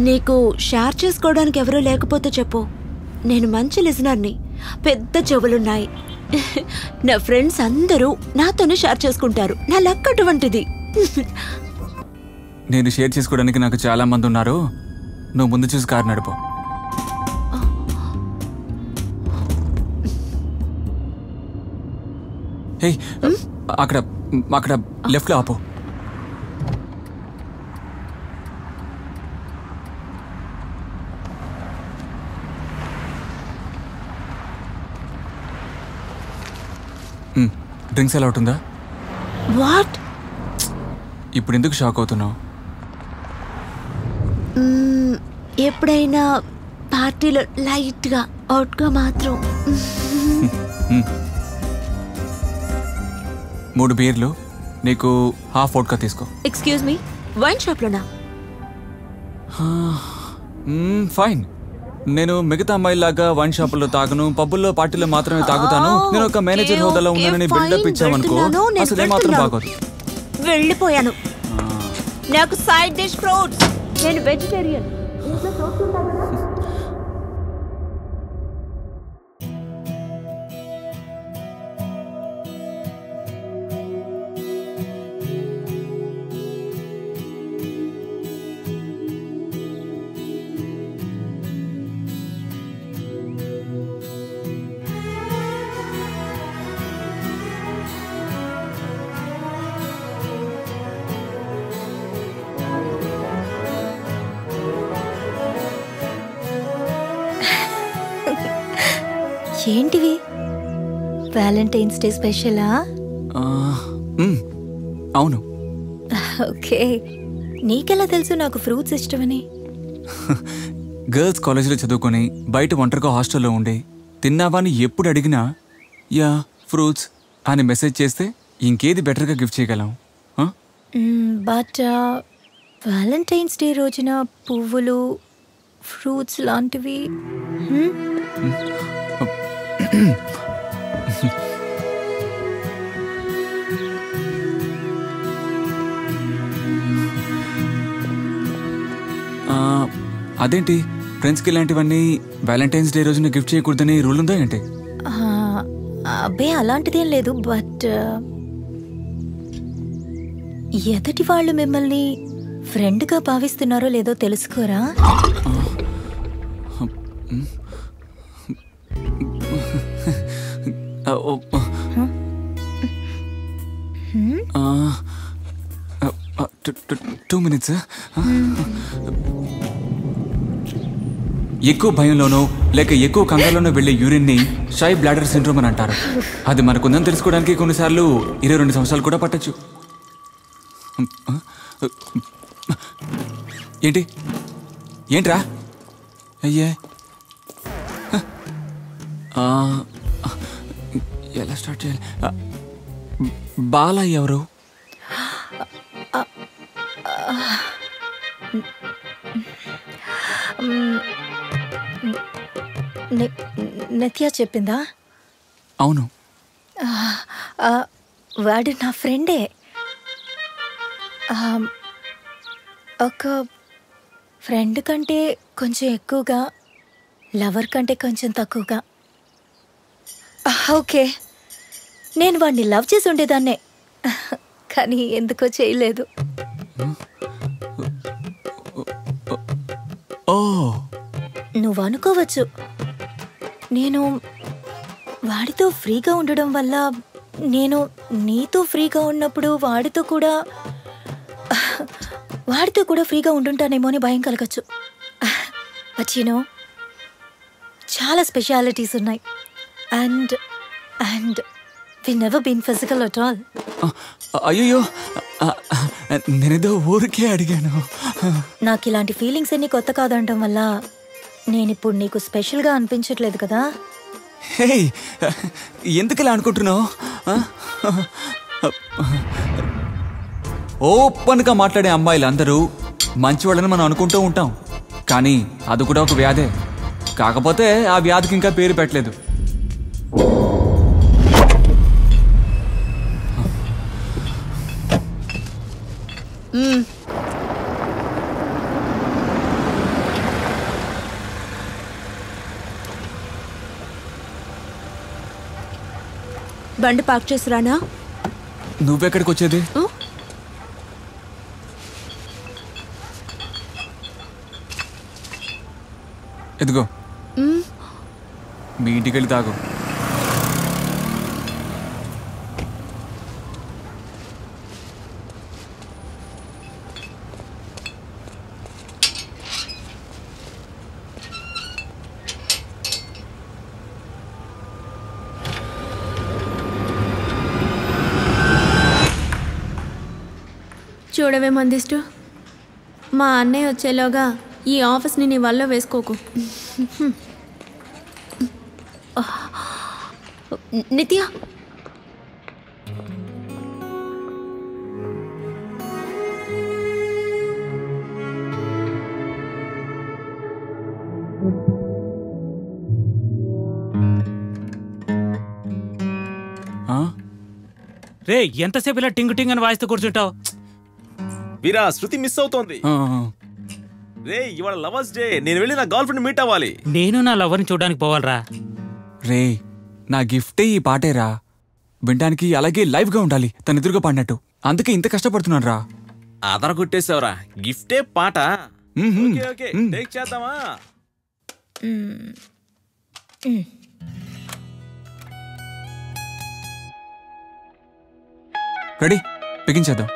నీకు షేర్ చేసుకోవడానికి ఎవరూ లేకపోతే చెప్పు. నేను మంచి లిజనర్ని, పెద్ద చెవులున్నాయి. నా ఫ్రెండ్స్ అందరూ నాతోనే షేర్ చేసుకుంటారు. నా లక్ అటువంటిది. నేను షేర్ చేసుకోవడానికి నాకు చాలా మంది ఉన్నారు. నువ్వు ముందు చూసి కారు నడుపు. హే, అక్కడ అక్కడ లెఫ్ట్లో ఆపు. డ్రింక్స్ ఎలా ఉంటుందా? వాట్? ఇప్పుడు ఎందుకు షాక్ అవుతున్నావు? ఎప్పుడైనా పార్టీలో లైట్గా అవుట్గా మాత్రం. 3 బీర్లు నీకు హాఫ్ వోడ్కా తీసుకో. ఎక్స్క్యూజ్ మీ, వైన్ షాప్లోనా? ఫైన్. నేను మిగతా అమ్మాయిలాగా వైన్ షాపుల్లో తాగను, పబ్బుల్లో పార్టీలో మాత్రమే తాగుతాను. నేను ఒక మేనేజర్ హోదాలో ఉన్నానని బిల్డప్ ఇచ్చామనుకో అసలు మాత్రం బాగోదు. వెళ్ళిపోయాను. నాకు సైడ్ డిష్ ఫ్రూట్స్. నేను వెజిటేరియన్. ఏంటివి? వ్యాలంటైన్స్ డే స్పెషలా? అవును. ఓకే. నీకెలా తెలుసు నాకు ఫ్రూట్స్ ఇష్టమని? గర్ల్స్ కాలేజీలో చదువుకొని బయట ఒంటరిగా హాస్టల్లో ఉండి తిన్నావా అని ఎప్పుడు అడిగినా యా ఫ్రూట్స్ అని మెసేజ్ చేస్తే ఇంకేది బెటర్గా గిఫ్ట్ చేయగలం? బట్ వ్యాలంటైన్స్ డే రోజున పువ్వులు, ఫ్రూట్స్ లాంటివి అదేంటి ఫ్రెండ్స్కి ఇలాంటివన్నీ వ్యాలంటైన్స్ డే రోజున గిఫ్ట్ చేయకూడదని రూల్ ఉందా ఏంటి? అబ్బే అలాంటిదేం లేదు. బట్ ఎదుటి వాళ్ళు మిమ్మల్ని ఫ్రెండ్గా భావిస్తున్నారో లేదో తెలుసుకోరా? Two minutes. ఎక్కువ భయంలోనో లేక ఎక్కువ కంగారులోనో వెళ్లే యూరిన్ని షై బ్లాడర్ సిండ్రోమ్ అని అంటారు. అది మనకుందని తెలుసుకోవడానికి కొన్నిసార్లు 22 సంవత్సరాలు కూడా పట్టచ్చు. ఏంట్రా? అయ్యే, ఎలా స్టార్ట్ చేయాలి? బాల ఎవరు? నిత్య చెప్పిందా? అవును. వాడు నా ఫ్రెండే. ఒక ఫ్రెండ్ కంటే కొంచెం ఎక్కువగా, లవర్ కంటే కొంచెం తక్కువగా. ఓకే, నేను వాడిని లవ్ చేసి ఉండేదాన్నే, కానీ ఎందుకో చేయలేదు. నువ్వు అనుకోవచ్చు నేను వాడితో ఫ్రీగా ఉండడం వల్ల నేను నీతో ఫ్రీగా ఉన్నప్పుడు వాడితో కూడా ఫ్రీగా ఉండుంటానేమో అని భయం కలగచ్చు. బట్ యు నో, చాలా స్పెషాలిటీస్ ఉన్నాయి. And we never been physical at all. అయ్యో, నేనేదో ఊరికే అడిగాను. నాకు ఇలాంటి ఫీలింగ్స్ అన్ని కొత్త కాదంటం వల్ల నేనిప్పుడు నీకు స్పెషల్గా అనిపించట్లేదు కదా. హే, ఎందుకు ఇలా అనుకుంటున్నావు? ఓపెన్గా మాట్లాడే అమ్మాయిలందరూ మంచివాళ్ళని మనం అనుకుంటూ ఉంటాం, కానీ అది కూడా ఒక వ్యాధే. కాకపోతే ఆ వ్యాధికి ఇంకా పేరు పెట్టలేదు. బండి పార్క్ చేసి రానా? నువ్వెక్కడికి వచ్చేది? ఎదుగో మీ ఇంటికి వెళ్ళి తాగు. చూడవే మందిష్టు, మా అన్నయ్య వచ్చేలోగా ఈ ఆఫీస్ని నీ వల్ల వేసుకోకు. నిత్య, రే ఎంతసేపు ఇలా టింగ్ టింగ్ అని వాయిస్తూ కూర్చుంటావు? వీరా, శృతి మిస్ అవుతోంది. రే ఇవాళ లవర్స్ డే, నేను వెళ్ళి నా గర్ల్ ఫ్రెండ్ మీట్ అవ్వాలి. నేను నా లవర్ని చూడడానికి పోవాలరా. రే నా గిఫ్టే ఈ పాటేరా. వినడానికి అలాగే లైవ్ గా ఉండాలి, తన ఎదురుగా పాడినట్టు. అందుకే ఇంత కష్టపడుతున్నాను రా. ఆధార కొట్టేసావురా. గిఫ్టే పాట. ఓకే టేక్ చేద్దామా? రెడీ, బిగించేద్దాం.